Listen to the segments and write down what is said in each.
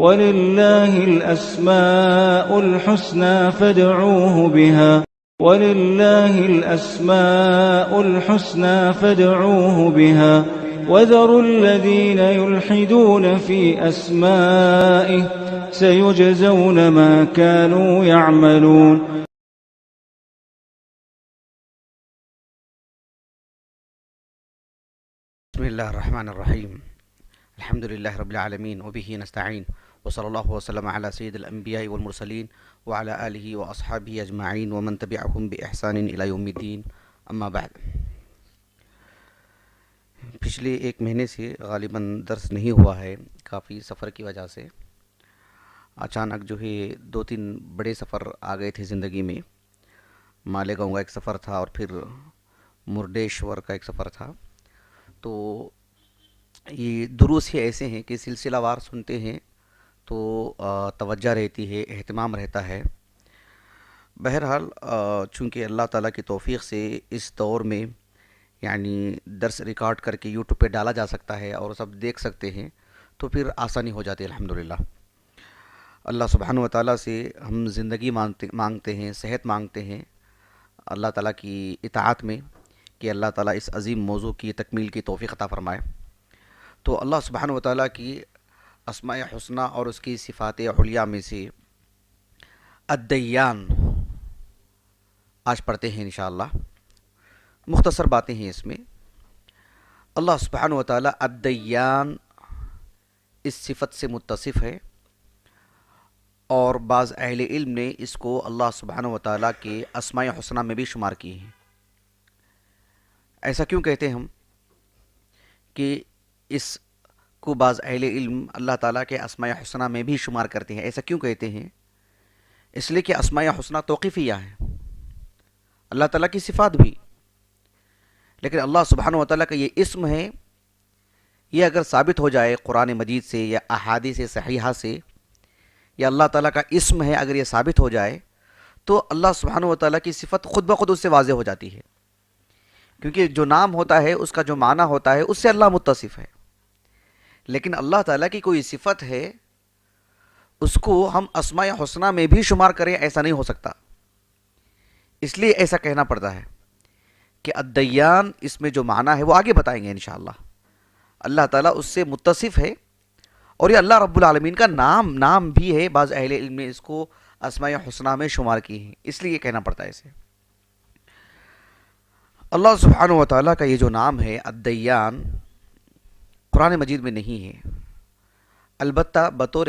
وَلِلَّهِ الْأَسْمَاءُ الْحُسْنَى فَادْعُوهُ بِهَا وَلِلَّهِ الْأَسْمَاءُ الْحُسْنَى فَادْعُوهُ بِهَا وَذَرُوا الَّذِينَ يُلْحِدُونَ فِي أَسْمَائِهِ سَيُجْزَوْنَ مَا كَانُوا يَعْمَلُونَ. بسم الله الرحمن الرحيم. الحمد لله رب العالمين وبه نستعين وصلى الله وسلم على سيد الأنبياء والمرسلين وعلى آله وأصحابه أجمعين ومن تبعهم بإحسان إلى يوم الدين. أما بعد. پچھلے ایک مہینے سے غالباً درس نہیں ہوا ہے، کافی سفر کی وجہ سے اچانک جو ہے 2-3 بڑے سفر آ گئے تھے زندگی میں. مالیگاؤں کا ایک سفر تھا اور پھر مردیشور کا ایک سفر تھا. تو یہ دروس ہی ایسے ہیں کہ سلسلہ وار سنتے ہیں تو توجہ رہتی ہے، اہتمام رہتا ہے. بہرحال چونکہ اللہ تعالیٰ کی توفیق سے اس دور میں یعنی درس ریکارڈ کر کے یوٹیوب پہ ڈالا جا سکتا ہے اور سب دیکھ سکتے ہیں تو پھر آسانی ہو جاتی ہے. الحمدللہ اللہ سبحانہ و تعالیٰ سے ہم زندگی مانگتے ہیں، صحت مانگتے ہیں اللہ تعالیٰ کی اطاعت میں کہ اللہ تعالیٰ اس عظیم موضوع کی تکمیل کی توفیق عطا فرمائے. تو اللہ سبحانہ و تعالیٰ کی اسماء حسنہ اور اس کی صفات علیٰ میں سے الدیان آج پڑھتے ہیں انشاءاللہ. مختصر باتیں ہیں اس میں. اللہ سبحانہ و تعالیٰ الدیان اس صفت سے متصف ہے اور بعض اہل علم نے اس کو اللہ سبحانہ و تعالیٰ کے اسماء حسنہ میں بھی شمار کیے ہیں. ایسا کیوں کہتے ہیں ہم کہ اس کو بعض اہل علم اللہ تعالیٰ کے اسماء حسنہ میں بھی شمار کرتے ہیں؟ ایسا کیوں کہتے ہیں؟ اس لیے کہ اسماء حسنہ توقیفیہ ہیں، اللہ تعالیٰ کی صفات بھی، لیکن اللہ سبحانہ و تعالیٰ کا یہ اسم ہے، یہ اگر ثابت ہو جائے قرآن مجید سے یا احادیث صحیحہ سے، یا اللہ تعالیٰ کا اسم ہے اگر یہ ثابت ہو جائے تو اللہ سبحانہ و تعالیٰ کی صفت خود بخود اس سے واضح ہو جاتی ہے. کیونکہ جو نام ہوتا ہے اس کا جو معنی ہوتا ہے اس سے اللہ متصف ہے، لیکن اللہ تعالیٰ کی کوئی صفت ہے اس کو ہم اسماء حسنہ میں بھی شمار کریں ایسا نہیں ہو سکتا. اس لیے ایسا کہنا پڑتا ہے کہ الدیان اس میں جو معنی ہے وہ آگے بتائیں گے انشاءاللہ. اللہ تعالیٰ اس سے متصف ہے اور یہ اللہ رب العالمین کا نام بھی ہے. بعض اہل علم نے اس کو اسماء حسنہ میں شمار کی ہیں، اس لیے یہ کہنا پڑتا ہے اسے. اللہ سبحانہ و تعالیٰ کا یہ جو نام ہے الدیان قرآن مجید میں نہیں ہے، البتہ بطور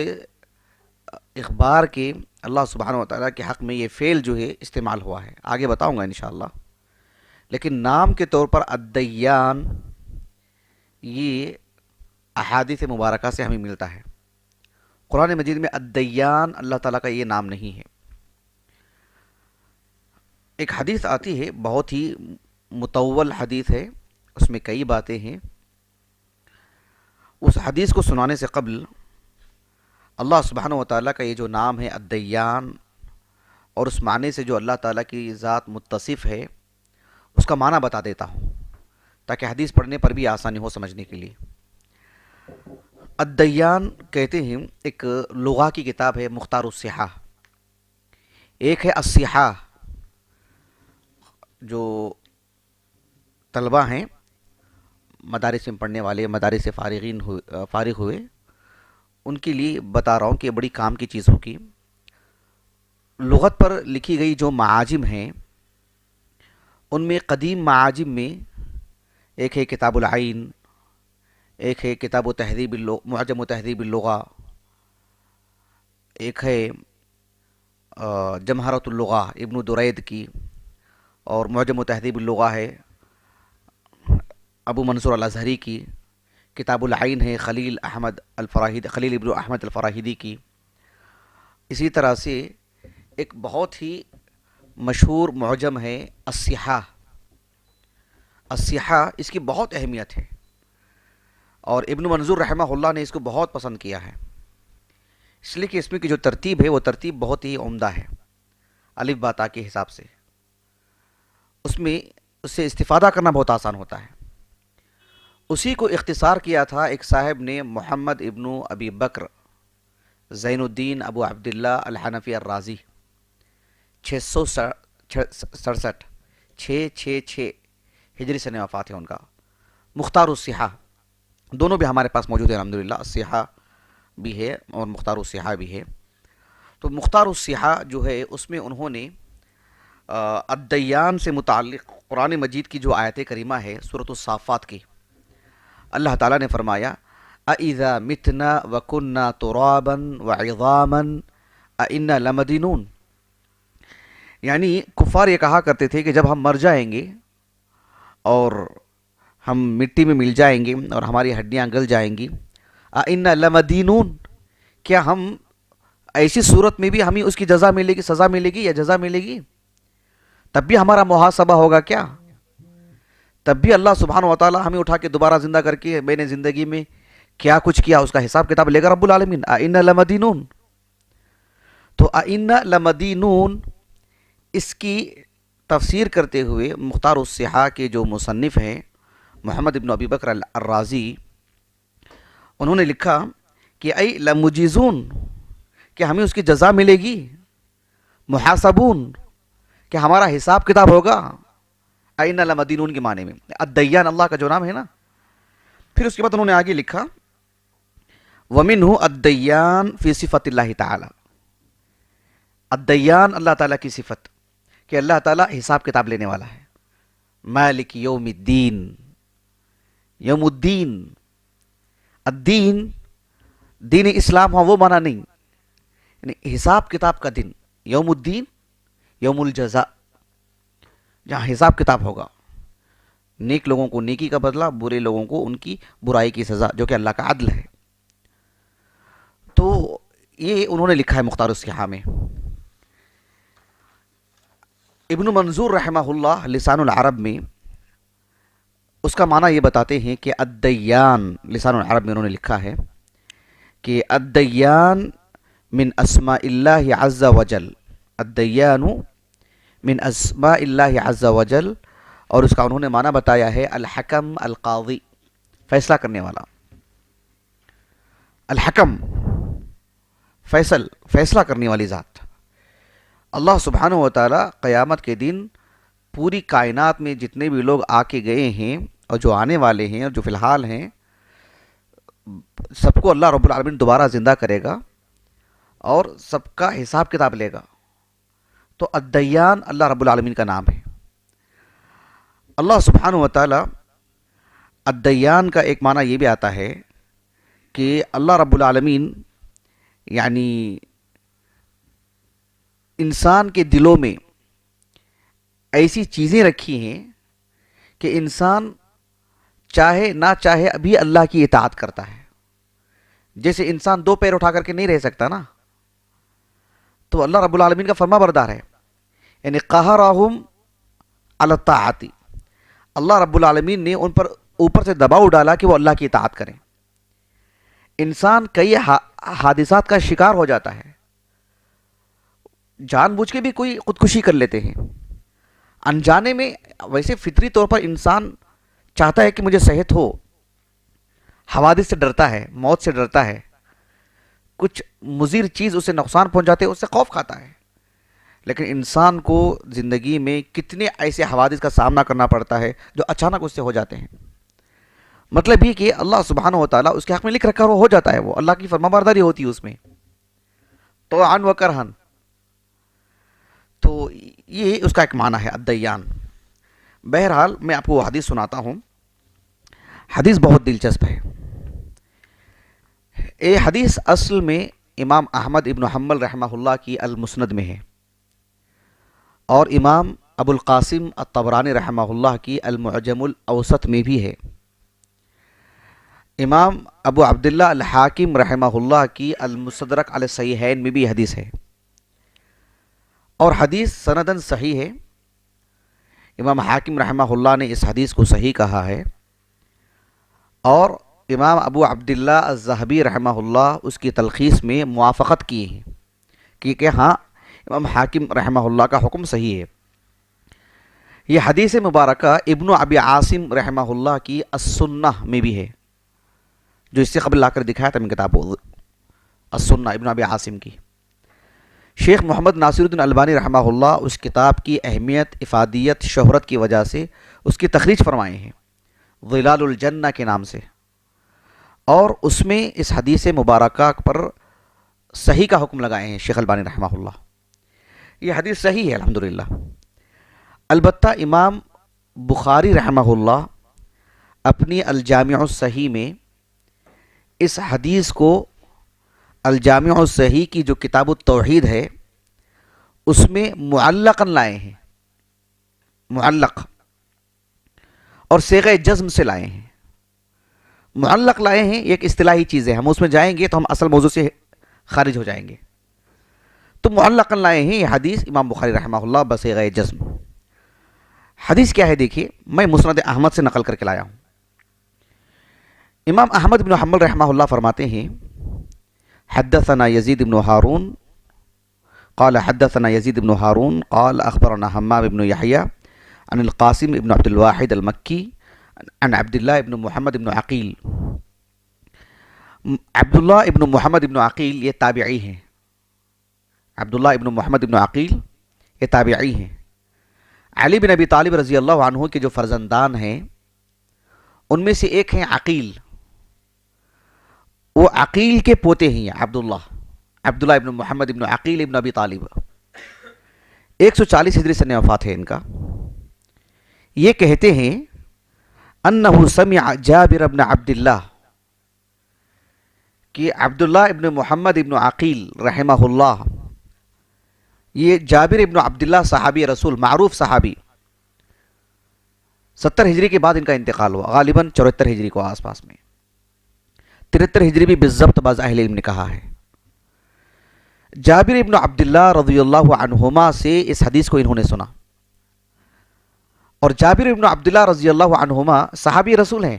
اخبار کے اللہ سبحانہ و تعالیٰ کے حق میں یہ فعل جو ہے استعمال ہوا ہے، آگے بتاؤں گا انشاءاللہ. لیکن نام کے طور پر الدیان یہ احادیث مبارکہ سے ہمیں ملتا ہے. قرآن مجید میں الدیان اللہ تعالیٰ کا یہ نام نہیں ہے. ایک حدیث آتی ہے، بہت ہی مطول حدیث ہے، اس میں کئی باتیں ہیں. اس حدیث کو سنانے سے قبل اللہ سبحانہ و تعالیٰ کا یہ جو نام ہے الدیان اور اس معنی سے جو اللہ تعالیٰ کی ذات متصف ہے اس کا معنی بتا دیتا ہوں تاکہ حدیث پڑھنے پر بھی آسانی ہو سمجھنے کے لیے. الدیان کہتے ہیں، ایک لغہ کی کتاب ہے مختار الصحاح، ایک ہے الصحاح. جو طلبہ ہیں مدارس میں پڑھنے والے، مدارس سے فارغ ہوئے، ان کے لیے بتا رہا ہوں کہ یہ بڑی کام کی چیز ہوگی. لغت پر لکھی گئی جو معاجم ہیں ان میں قدیم معاجم میں ایک ہے کتاب العین، ایک ہے کتاب معجم و تہذیب اللغہ، ایک ہے جمہرۃ اللغہ ابن درید کی، اور معجم و تہذیب اللغہ ہے ابو منصور الازہری کی. کتاب العین ہے خلیل ابن احمد الفراہیدی کی. اسی طرح سے ایک بہت ہی مشہور معجم ہے الصحاح. الصحاح اس کی بہت اہمیت ہے اور ابن منظور رحمہ اللہ نے اس کو بہت پسند کیا ہے، اس لیے کہ اس میں کی جو ترتیب ہے وہ ترتیب بہت ہی عمدہ ہے، الف با تا کے حساب سے. اس میں اس سے استفادہ کرنا بہت آسان ہوتا ہے. اسی کو اختصار کیا تھا ایک صاحب نے، محمد ابن ابی بکر زین الدین ابو عبداللہ الحنفی الرازی، 667 666 ہجری سن وفات ہے ان کا۔ مختار الصحاح دونوں بھی ہمارے پاس موجود ہیں الحمدللہ، الصحاح بھی ہے اور مختار الصحاح بھی ہے۔ تو مختار الصحاح جو ہے اس میں انہوں نے الدیان سے متعلق قرآن مجید کی جو آیت کریمہ ہے سورۃ الصافات کی، اللہ تعالیٰ نے فرمایا اَإِذَا مِتْنَا وَكُنَّا تُرَابًا وَعِظَامًا أَإِنَّا لَمَدِينُونَ، یعنی کفار یہ کہا کرتے تھے کہ جب ہم مر جائیں گے اور ہم مٹی میں مل جائیں گے اور ہماری ہڈیاں گل جائیں گی، أَإِنَّا لَمَدِينُونَ، کیا ہم ایسی صورت میں بھی ہمیں اس کی جزا ملے گی، سزا ملے گی یا جزا ملے گی، تب بھی ہمارا محاسبہ ہوگا کیا، تب بھی اللہ سبحانہ و تعالیٰ ہمیں اٹھا کے دوبارہ زندہ کر کے میں نے زندگی میں کیا کچھ کیا اس کا حساب کتاب لے گا رب العالمین۔ أَإِنَّا لَمَدِينُونَ، تو أَإِنَّا لَمَدِينُونَ اس کی تفسیر کرتے ہوئے مختار الصحاح کے جو مصنف ہیں محمد ابن ابی بکر الرازی، انہوں نے لکھا کہ اَي لَمُجِيزُونَ، کہ ہمیں اس کی جزا ملے گی، محاسبون، کہ ہمارا حساب کتاب ہوگا، أَإِنَّا لَمَدِينُونَ کے معنی میں الدیان اللہ کا جو نام ہے نا۔ پھر اس کے بعد انہوں نے آگے لکھا وَمِنْهُ الدیان فی صفت اللہ تعالی، الدیان اللہ تعالیٰ کی صفت کہ اللہ تعالیٰ حساب کتاب لینے والا ہے، مالک یوم الدین، یوم الدین، الدین دین اسلام ہو وہ معنی نہیں، یعنی حساب کتاب کا دن، یوم الدین یوم الجزاء، جہاں حساب کتاب ہوگا، نیک لوگوں کو نیکی کا بدلہ، برے لوگوں کو ان کی برائی کی سزا، جو کہ اللہ کا عدل ہے۔ تو یہ انہوں نے لکھا ہے مختار الصحاح میں۔ ابن منظور رحمہ اللہ لسان العرب میں اس کا معنی یہ بتاتے ہیں کہ الدیان، لسان العرب میں انہوں نے لکھا ہے کہ الدیان من اسماء اللہ عز وجل، الدیان من اسماء اللہ عز وجل، اور اس کا انہوں نے معنی بتایا ہے الحکم القاضی، فیصلہ کرنے والا، الحکم فیصلہ کرنے والی ذات۔ اللہ سبحانہ و تعالی قیامت کے دن پوری کائنات میں جتنے بھی لوگ آ کے گئے ہیں اور جو آنے والے ہیں اور جو فی الحال ہیں، سب کو اللہ رب العالمین دوبارہ زندہ کرے گا اور سب کا حساب کتاب لے گا۔ تو الدیان اللہ رب العالمین کا نام ہے۔ اللہ سبحانہ و تعالی الدیان کا ایک معنی یہ بھی آتا ہے کہ اللہ رب العالمین یعنی انسان کے دلوں میں ایسی چیزیں رکھی ہیں کہ انسان چاہے نہ چاہے ابھی اللہ کی اطاعت کرتا ہے۔ جیسے انسان دو پیر اٹھا کر کے نہیں رہ سکتا نا، تو اللہ رب العالمین کا فرما بردار ہے، یعنی قہرہم علی الطاعت، اللہ رب العالمین نے ان پر اوپر سے دباؤ ڈالا کہ وہ اللہ کی اطاعت کریں۔ انسان کئی حادثات کا شکار ہو جاتا ہے، جان بوجھ کے بھی کوئی خودکشی کر لیتے ہیں، انجانے میں، ویسے فطری طور پر انسان چاہتا ہے کہ مجھے صحت ہو، حوادث سے ڈرتا ہے، موت سے ڈرتا ہے، کچھ مضر چیز اسے نقصان پہنچاتے ہے اس سے خوف کھاتا ہے۔ لیکن انسان کو زندگی میں کتنے ایسے حوادث کا سامنا کرنا پڑتا ہے جو اچانک اس سے ہو جاتے ہیں۔ مطلب یہ کہ اللہ سبحانہ و تعالیٰ اس کے حق میں لکھ رکھا وہ ہو جاتا ہے، وہ اللہ کی فرما برداری ہوتی ہے اس میں، طوعاً و کرہاً۔ تو یہ اس کا ایک معنی ہے الدیان۔ بہرحال میں آپ کو وہ حدیث سناتا ہوں، حدیث بہت دلچسپ ہے۔ یہ حدیث اصل میں امام احمد ابن حنبل رحمہ اللہ کی المسند میں ہے، اور امام ابو القاسم الطبرانی رحمہ اللہ کی المعجم الاوسط میں بھی ہے، امام ابو عبداللہ الحاکم رحمہ اللہ کی المستدرک علی الصحیحین میں بھی حدیث ہے، اور حدیث سندن صحیح ہے۔ امام حاکم رحمہ اللہ نے اس حدیث کو صحیح کہا ہے، اور امام ابو عبداللہ الذہبی رحمہ اللہ اس کی تلخیص میں موافقت کی ہے کہ ہاں امام حاکم رحمہ اللہ کا حکم صحیح ہے۔ یہ حدیث مبارکہ ابن ابی عاصم رحمہ اللہ کی السنہ میں بھی ہے، جو اس سے قبل لا کر دکھایا تھا میں کتاب السنہ ابن ابی عاصم کی. شیخ محمد ناصر الدین البانی رحمہ اللہ اس کتاب کی اہمیت، افادیت، شہرت کی وجہ سے اس کی تخریج فرمائے ہیں ظلال الجنہ کے نام سے، اور اس میں اس حدیث مبارکہ پر صحیح کا حکم لگائے ہیں شیخ البانی رحمہ اللہ. یہ حدیث صحیح ہے الحمدللہ. البتہ امام بخاری رحمہ اللہ اپنی الجامع الصحیح میں اس حدیث کو الجامع الصحیح کی جو کتاب التوحید ہے اس میں معلقاً لائے ہیں، معلق، اور صیغہ جزم سے لائے ہیں. معلق لائے ہیں، یہ ایک اصطلاحی چیز ہے، ہم اس میں جائیں گے تو ہم اصل موضوع سے خارج ہو جائیں گے. تو معلقاً لائے ہیں یہ حدیث امام بخاری رحمہ اللہ بصیغہ جزم. حدیث کیا ہے دیکھیے، میں مسند احمد سے نقل کر کے لایا ہوں. امام احمد بن حنبل رحمہ اللہ فرماتے ہیں حدثنا یزید بن ہارون قال حدثنا یزید بن ہارون قال اخبرنا حمام بن یحییٰ عن القاسم بن عبد الواحد المکی عن عبداللہ بن محمد بن عقیل. عبداللہ ابن محمد بن عقیل یہ تابعی ہیں. عبداللہ ابن محمد بن عقیل یہ تابعی ہیں. علی بن ابی طالب رضی اللہ عنہ کے جو فرزندان ہیں ان میں سے ایک ہیں عقیل. وہ عقیل کے پوتے ہیں عبداللہ ابن محمد ابن عقیل ابن ابی طالب. 140 ہجری سن وفات ہے ان کا. یہ کہتے ہیں انہ سمع جابر بن عبداللہ، کہ عبداللہ ابن محمد ابن عقیل رحمہ اللہ، یہ جابر ابن عبداللہ صحابی رسول، معروف صحابی، 70 ہجری کے بعد ان کا انتقال ہوا، غالباً 74 ہجری کو آس پاس میں، 73 ہجری بھی بالضبط بعض اہل علم نے کہا ہے. جابر ابن عبداللہ رضی اللہ عنہما سے اس حدیث کو انہوں نے سنا، اور جابر ابن عبداللہ رضی اللہ عنہما صحابی رسول ہیں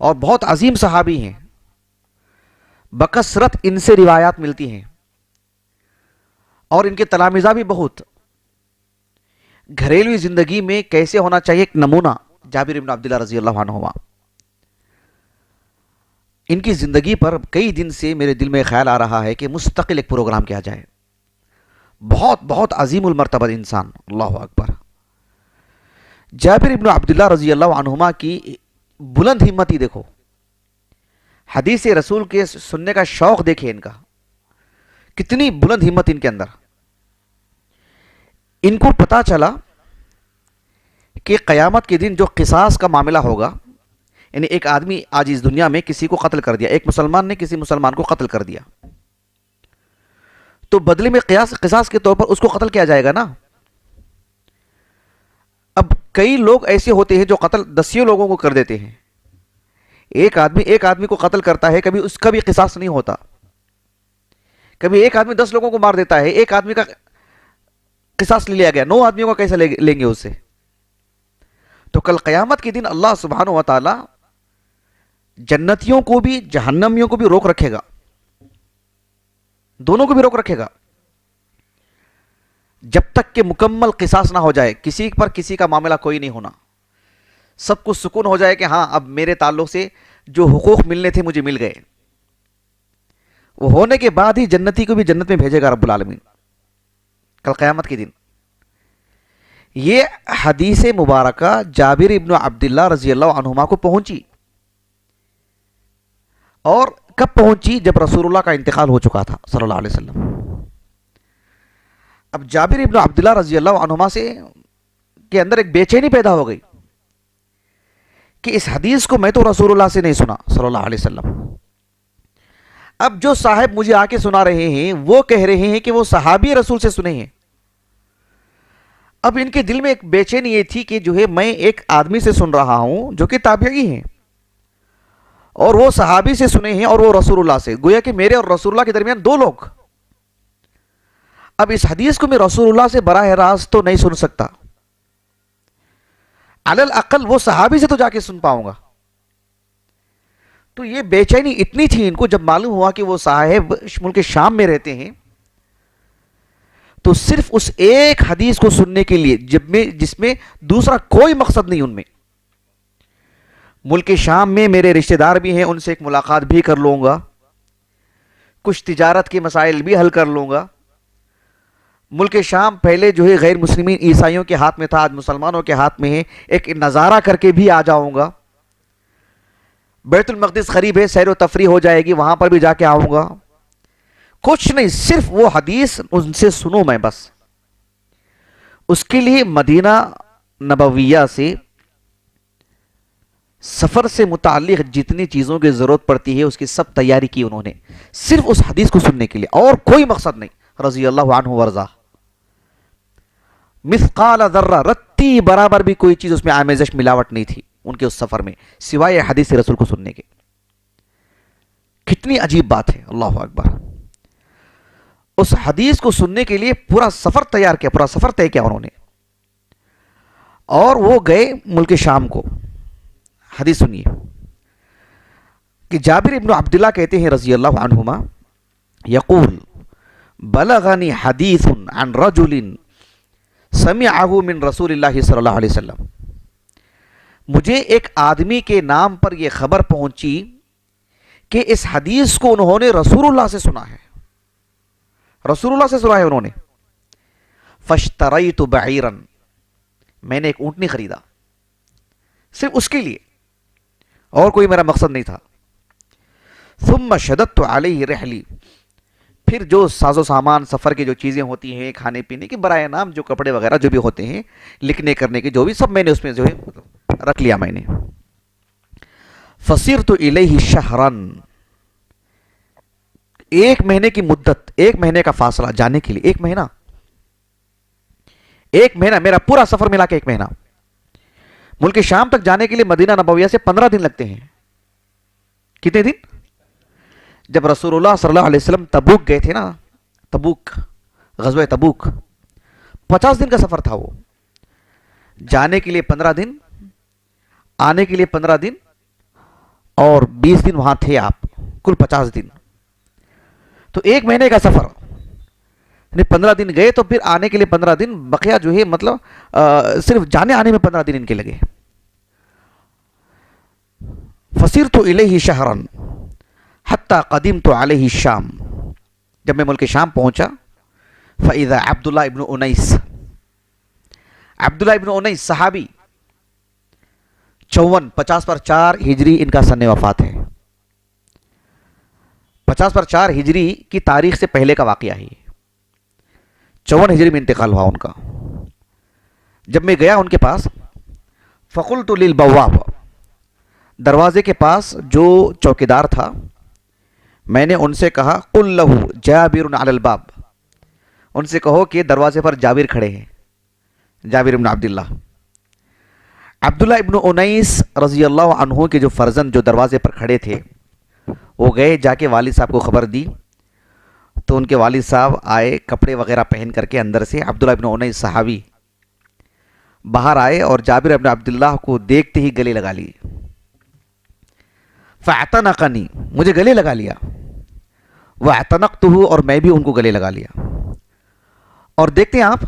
اور بہت عظیم صحابی ہیں. بکثرت ان سے روایات ملتی ہیں اور ان کے تلامذہ بھی بہت. گھریلوی زندگی میں کیسے ہونا چاہیے ایک نمونہ جابر ابن عبداللہ رضی اللہ عنہما. ان کی زندگی پر کئی دن سے میرے دل میں خیال آ رہا ہے کہ مستقل ایک پروگرام کیا جائے. بہت بہت عظیم المرتبہ انسان، اللہ اکبر. جابر ابن عبداللہ رضی اللہ عنہما کی بلند ہمتی دیکھو، حدیث رسول کے سننے کا شوق دیکھیں ان کا، کتنی بلند ہمت ان کے اندر. ان کو پتا چلا کہ قیامت کے دن جو قصاص کا معاملہ ہوگا، یعنی ایک آدمی آج اس دنیا میں کسی کو قتل کر دیا، ایک مسلمان نے کسی مسلمان کو قتل کر دیا، تو بدلے میں قصاص کے طور پر اس کو قتل کیا جائے گا نا. اب کئی لوگ ایسے ہوتے ہیں جو قتل دسیوں لوگوں کو کر دیتے ہیں. ایک آدمی کو قتل کرتا ہے، کبھی اس کا بھی قصاص نہیں ہوتا. کبھی ایک آدمی 10 لوگوں کو مار دیتا ہے، ایک آدمی کا قصاص لے لیا گیا، 9 آدمیوں کا کیسے لیں گے اس سے؟ تو کل قیامت کے دن اللہ سبحانہ و تعالی جنتیوں کو بھی جہنمیوں کو بھی روک رکھے گا، دونوں کو بھی روک رکھے گا، جب تک کہ مکمل قصاص نہ ہو جائے. کسی پر کسی کا معاملہ کوئی نہیں ہونا، سب کو سکون ہو جائے کہ ہاں اب میرے تعلق سے جو حقوق ملنے تھے مجھے مل گئے. وہ ہونے کے بعد ہی جنتی کو بھی جنت میں بھیجے گا رب العالمین کل قیامت کے دن. یہ حدیث مبارکہ جابر ابن عبداللہ رضی اللہ عنہما کو پہنچی، اور کب پہنچی؟ جب رسول اللہ کا انتقال ہو چکا تھا صلی اللہ علیہ وسلم. اب جابر ابن عبداللہ رضی اللہ عنہما سے کے اندر ایک بے چینی پیدا ہو گئی کہ اس حدیث کو میں تو رسول اللہ سے نہیں سنا صلی اللہ علیہ وسلم. اب جو صاحب مجھے آ کے سنا رہے ہیں وہ کہہ رہے ہیں کہ وہ صحابی رسول سے سنے ہیں. اب ان کے دل میں ایک بے چینی یہ تھی کہ جو ہے میں ایک آدمی سے سن رہا ہوں جو کہ تابعی ہیں، اور وہ صحابی سے سنے ہیں اور وہ رسول اللہ سے، گویا کہ میرے اور رسول اللہ کے درمیان 2 لوگ. اب اس حدیث کو میں رسول اللہ سے براہ راست تو نہیں سن سکتا، علی الاقل وہ صحابی سے تو جا کے سن پاؤں گا. تو یہ بے چینی اتنی تھی ان کو جب معلوم ہوا کہ وہ صاحب ملک شام میں رہتے ہیں، تو صرف اس ایک حدیث کو سننے کے لیے جس میں دوسرا کوئی مقصد نہیں ان میں. ملک شام میں میرے رشتہ دار بھی ہیں، ان سے ایک ملاقات بھی کر لوں گا، کچھ تجارت کے مسائل بھی حل کر لوں گا. ملک شام پہلے جو ہے غیر مسلمین عیسائیوں کے ہاتھ میں تھا, آج مسلمانوں کے ہاتھ میں ہے, ایک نظارہ کر کے بھی آ جاؤں گا. بیت المقدس قریب ہے, سیر و تفریح ہو جائے گی, وہاں پر بھی جا کے آؤں گا. کچھ نہیں, صرف وہ حدیث ان سے سنوں میں بس. اس کے لیے مدینہ نبویہ سے سفر سے متعلق جتنی چیزوں کی ضرورت پڑتی ہے اس کی سب تیاری کی انہوں نے, صرف اس حدیث کو سننے کے لیے, اور کوئی مقصد نہیں. رضی اللہ عنہ ورضا. مثقال ذرہ, رتی برابر بھی کوئی چیز اس میں آمیزش ملاوٹ نہیں تھی ان کے اس سفر میں, سوائے حدیث رسول کو سننے کے. کتنی عجیب بات ہے, اللہ اکبر. اس حدیث کو سننے کے لیے پورا سفر تیار کیا, پورا سفر طے کیا انہوں نے, اور وہ گئے ملک شام کو. حدیث سنیے کہ جابر ابن عبداللہ کہتے ہیں رضی اللہ عنہما, یقول بلغنی حدیث عن رجل سمعہ من رسول اللہ صلی اللہ علیہ وسلم. مجھے ایک آدمی کے نام پر یہ خبر پہنچی کہ اس حدیث کو انہوں نے رسول اللہ سے سنا ہے, رسول اللہ سے سنا ہے انہوں نے. فاشتریت بعیرا, میں نے ایک اونٹنی خریدا صرف اس کے لیے, اور کوئی میرا مقصد نہیں تھا. ثم شددت علیہ رحلی, پھر جو ساز و سامان سفر کی جو چیزیں ہوتی ہیں, کھانے پینے کی برائے نام جو کپڑے وغیرہ جو بھی ہوتے ہیں, لکھنے کرنے کے جو بھی, سب میں نے اس میں جو ہے رکھ لیا میں نے. فصرت الیہ شہرا, ایک مہینے کی مدت, ایک مہینے کا فاصلہ جانے کے لیے, ایک مہینہ, میرا پورا سفر ملا کے ایک مہینہ. ملک شام تک جانے کے لیے مدینہ نبویہ سے 15 دن لگتے ہیں. کتنے دن؟ جب رسول اللہ صلی اللہ علیہ وسلم تبوک گئے تھے نا, تبوک, غزوہ تبوک, 50 دن کا سفر تھا وہ. جانے کے لیے 15 دن, آنے کے لیے 15 دن, اور 20 دن وہاں تھے آپ, کل 50 دن. تو ایک مہینے کا سفر, 15 دن گئے تو پھر آنے کے لیے 15 دن, بقیہ جو ہے مطلب صرف جانے آنے میں 15 دن ان کے لگے. فصرت الیہ شہرا حتی قدمت علیہ الشام, جب میں ملک شام پہنچا, فاذا عبداللہ ابن انیس, عبداللہ ابن انیس صحابی, 50 پر 4 ہجری ان کا سن وفات ہے. 50 پر 4 ہجری کی تاریخ سے پہلے کا واقعہ ہے. 54 ہجری میں انتقال ہوا ان کا. جب میں گیا ان کے پاس, فقلت للبواب, دروازے کے پاس جو چوکیدار تھا, میں نے ان سے کہا, قل لہ جابر علی الباب, ان سے کہو کہ دروازے پر جابر کھڑے ہیں, جابر ابن عبداللہ. عبداللہ ابن انیس رضی اللہ عنہ کے جو فرزند جو دروازے پر کھڑے تھے, وہ گئے, جا کے والد صاحب کو خبر دی. تو ان کے والد صاحب آئے کپڑے وغیرہ پہن کر کے اندر سے, عبداللہ ابن انیس صحابی باہر آئے اور جابر ابن عبداللہ کو دیکھتے ہی گلے لگا لیے. فاعتنقنی, مجھے گلے لگا لیا. واعتنقتہ, اور میں بھی ان کو گلے لگا لیا. اور دیکھتے ہیں آپ,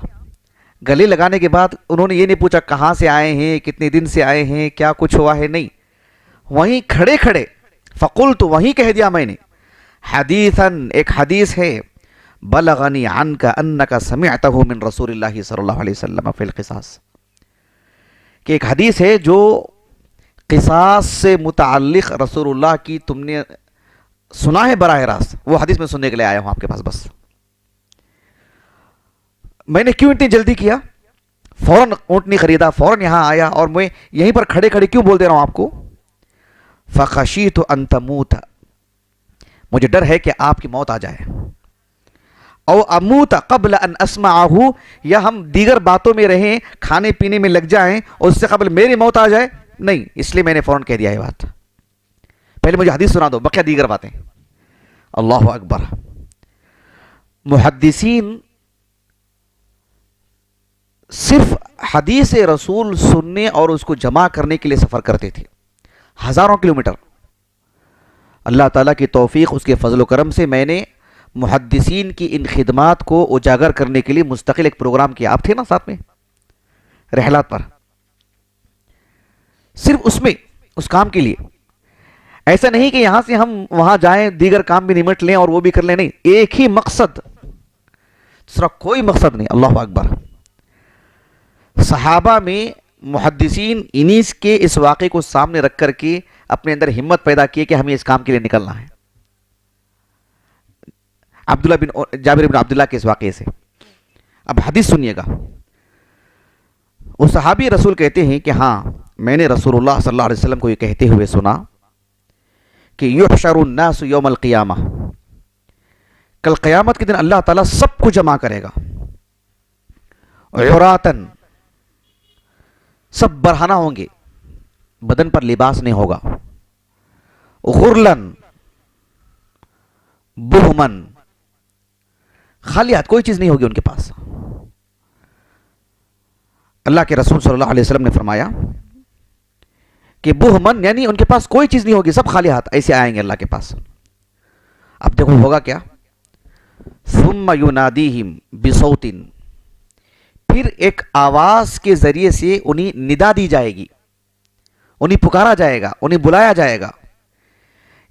گلے لگانے کے بعد انہوں نے یہ نہیں پوچھا کہاں سے آئے ہیں, کتنے دن سے آئے ہیں, کیا کچھ ہوا ہے, نہیں, وہیں کھڑے کھڑے فقلت, وہیں کہہ دیا میں نے, حدیثاً, ایک حدیث ہے, بلغنی عنک انک سمعتہ من رسول اللہ صلی اللہ علیہ وسلم فی القصاص, کہ ایک حدیث ہے جو قصاص سے متعلق رسول اللہ کی تم نے سنا ہے براہ راست, وہ حدیث میں سننے کے لیے آیا ہوں آپ کے پاس. بس میں نے کیوں اتنی جلدی کیا, فوراً اونٹنی خریدا, فوراً یہاں آیا, اور میں یہیں پر کھڑے کھڑے کیوں بول دے رہا ہوں آپ کو, فخشیت ان تموت, مجھے ڈر ہے کہ آپ کی موت آ جائے, او اموت قبل ان اسمعہ, یا ہم دیگر باتوں میں رہیں, کھانے پینے میں لگ جائیں, اور اس سے قبل میری موت آ جائے, نہیں, اس لیے میں نے فوراً کہہ دیا یہ بات, پہلے مجھے حدیث سنا دو, بقیہ دیگر باتیں. اللہ اکبر. محدثین صرف حدیث رسول سننے اور اس کو جمع کرنے کے لیے سفر کرتے تھے, ہزاروں کلومیٹر. اللہ تعالیٰ کی توفیق, اس کے فضل و کرم سے میں نے محدثین کی ان خدمات کو اجاگر کرنے کے لیے مستقل ایک پروگرام کیا. آپ تھے نا ساتھ میں رحلات پر, صرف اس میں, اس کام کے لیے. ایسا نہیں کہ یہاں سے ہم وہاں جائیں دیگر کام بھی نمٹ لیں اور وہ بھی کر لیں، نہیں، ایک ہی مقصد، دوسرا کوئی مقصد نہیں. اللہ اکبر. صحابہ میں محدثین انیس کے اس واقعے کو سامنے رکھ کر کے اپنے اندر ہمت پیدا کی کہ ہمیں اس کام کے لیے نکلنا ہے. جابر بن عبداللہ کے اس واقعے سے اب حدیث سنیے گا. وہ صحابی رسول کہتے ہیں کہ ہاں میں نے رسول اللہ صلی اللہ علیہ وسلم کو یہ کہتے ہوئے سنا کہ یحشر الناس یوم القیامہ، کل قیامت کے دن اللہ تعالیٰ سب کو جمع کرے گا، عراتن، سب برہنہ ہوں گے، بدن پر لباس نہیں ہوگا، غرلن، بہمن، خالی ہاتھ، کوئی چیز نہیں ہوگی ان کے پاس. اللہ کے رسول صلی اللہ علیہ وسلم نے فرمایا کہ بہمن یعنی ان کے پاس کوئی چیز نہیں ہوگی، سب خالی ہاتھ ایسے آئیں گے اللہ کے پاس. اب دیکھو ہوگا کیا، ثم ینادیہم بصوت، پھر ایک آواز کے ذریعے سے انہیں ندا دی جائے گی، انہیں پکارا جائے گا، انہیں بلایا جائے گا.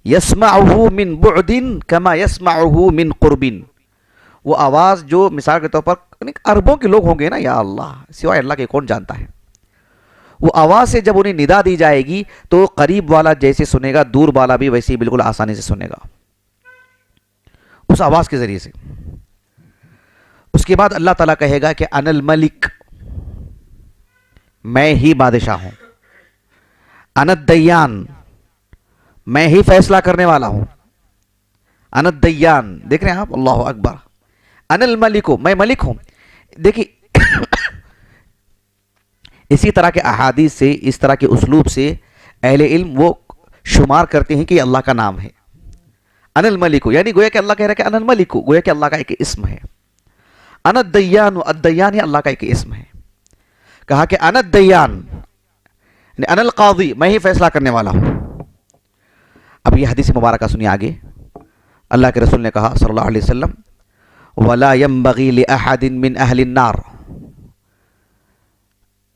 یسمعہ من بعد کما یسمعہ من قرب، وہ آواز جو مثال کے طور پر اربوں کے لوگ ہوں گے نا، یا اللہ، سوائے اللہ کے کون جانتا ہے، وہ آواز سے جب انہیں ندا دی جائے گی تو قریب والا جیسے سنے گا، دور والا بھی ویسے ہی بالکل آسانی سے سنے گا اس آواز کے ذریعے سے. اس کے بعد اللہ تعالیٰ کہے گا کہ انا الملک، میں ہی بادشاہ ہوں، انا الدیان، میں ہی فیصلہ کرنے والا ہوں، انا الدیان، دیکھ رہے ہیں آپ، اللہ اکبر. انا الملک، میں ملک ہوں. دیکھیے اسی طرح کے احادیث سے، اس طرح کے اسلوب سے اہل علم وہ شمار کرتے ہیں کہ یہ اللہ کا نام ہے. انا الملک یعنی گویا کہ اللہ کہہ رہا ہے کہ انا الملک، گویا کہ اللہ کا ایک اسم ہے. انا الدیان، الدیان اللہ کا ایک اسم ہے. کہا کہ انا الدیان یعنی انا القاضی، میں ہی فیصلہ کرنے والا ہوں. اب یہ حدیث مبارکہ سنیے آگے. اللہ کے رسول نے کہا صلی اللہ علیہ وسلم وَلَا يَنبَغِي لِأَحَدٍ مِّنْ أَهْلِ النَّارِ،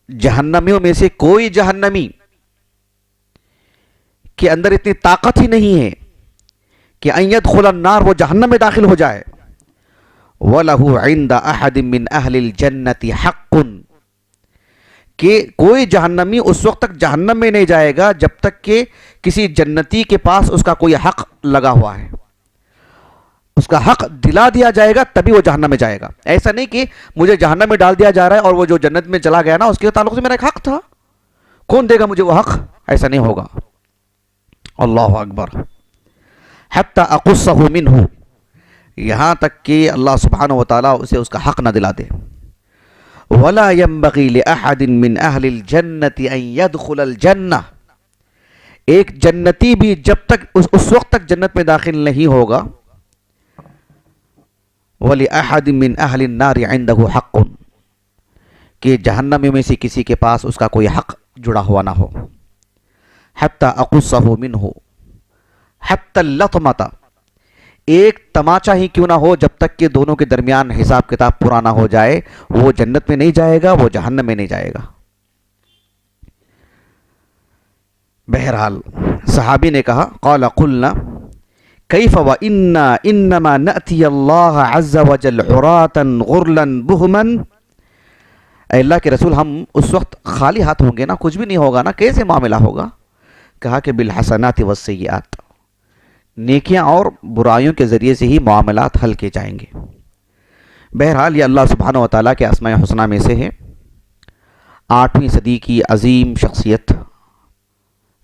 جہنمیوں میں سے کوئی جہنمی کے اندر اتنی طاقت ہی نہیں ہے کہ ان يدخل النار، وہ جہنم میں داخل ہو جائے. وَلَهُ عِنْدَ أَحَدٍ مِّنْ أَهْلِ الْجَنَّةِ حَقٌّ، کہ کوئی جہنمی اس وقت تک جہنم میں نہیں جائے گا جب تک کہ کسی جنتی کے پاس اس کا کوئی حق لگا ہوا ہے، اس کا حق دلا دیا جائے گا تبھی وہ جہنم میں جائے گا. ایسا نہیں کہ مجھے جہنم میں ڈال دیا جا رہا ہے اور وہ جو جنت میں چلا گیا نا اس کے تعلق سے میرا ایک حق تھا، کون دے گا مجھے وہ حق، ایسا نہیں ہوگا. اللہ اکبر. حتی اقصہ منہ، یہاں تک کہ اللہ سبحانہ وتعالیٰ اسے اس کا حق نہ دلا دے. ولا ينبغي لأحد من أهل الجنة أن يدخل الجنة، ایک جنتی بھی جب تک اس وقت تک جنت میں داخل نہیں ہوگا. وَلِأَحَدٍ مِّنْ أَهْلِ النَّارِ عِنْدَهُ حَقٌّ، کہ جہنم میں سے کسی کے پاس اس کا کوئی حق جڑا ہوا نہ ہو. حَتَّى أَقُصَّهُ مِنْهُ حَتَّى اللَّطْمَةَ، ایک تماچا ہی کیوں نہ ہو جب تک کہ دونوں کے درمیان حساب کتاب پورا نہ ہو جائے، وہ جنت میں نہیں جائے گا، وہ جہنم میں نہیں جائے گا. بہرحال صحابی نے کہا قال قلنا کیف وإنا انما نأتی اللہ عز وجل عراتا غرلا بہما، اے اللہ کے رسول ہم اس وقت خالی ہاتھ ہوں گے نا، کچھ بھی نہیں ہوگا نا، کیسے معاملہ ہوگا؟ کہا کہ بالحسنات والسیئات، نیکیاں اور برائیوں کے ذریعے سے ہی معاملات حل کیے جائیں گے. بہرحال یہ اللہ سبحانہ وتعالیٰ کے اسماء حسنہ میں سے ہے. 8ویں صدی کی عظیم شخصیت،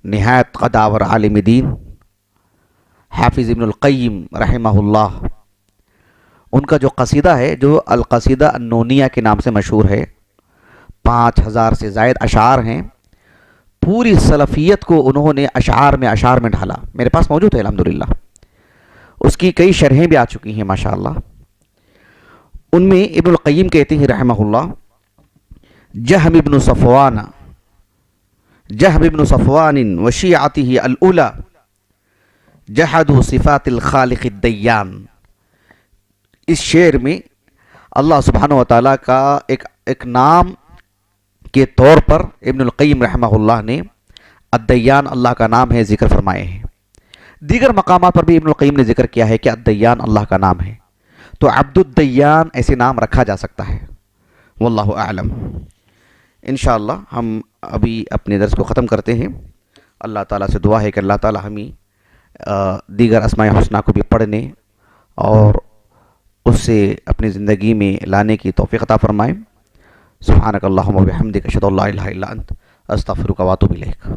نہایت قداور عالم دین، حافظ ابن القیم رحمہ اللہ، ان کا جو قصیدہ ہے جو القصیدہ النونیہ کے نام سے مشہور ہے، 5000 سے زائد اشعار ہیں. پوری سلفیت کو انہوں نے اشعار میں ڈھالا. میرے پاس موجود ہے الحمدللہ، اس کی کئی شرحیں بھی آ چکی ہیں ماشاءاللہ. ان میں ابن القیم کہتے ہیں رحمہ اللہ جہم ابن صفوان وشیعته الاولى جحدوا صفات الخالق الدیان. اس شعر میں اللہ سبحانہ وتعالیٰ کا ایک نام کے طور پر ابن القیم رحمہ اللہ نے الدیان، اللہ کا نام ہے، ذکر فرمائے ہیں. دیگر مقامات پر بھی ابن القیم نے ذکر کیا ہے کہ الدیان اللہ کا نام ہے، تو عبد الدیان ایسے نام رکھا جا سکتا ہے، واللہ اعلم۔ انشاءاللہ ہم ابھی اپنے درس کو ختم کرتے ہیں۔ اللہ تعالیٰ سے دعا ہے کہ اللہ تعالیٰ ہمیں دیگر اسماء حسنہ کو بھی پڑھنے اور اس سے اپنی زندگی میں لانے کی توفیق عطا فرمائے۔ سبحانک اللہم و بحمدک اشہد ان لا الہ الا انت استغفرک و اتوب الیک۔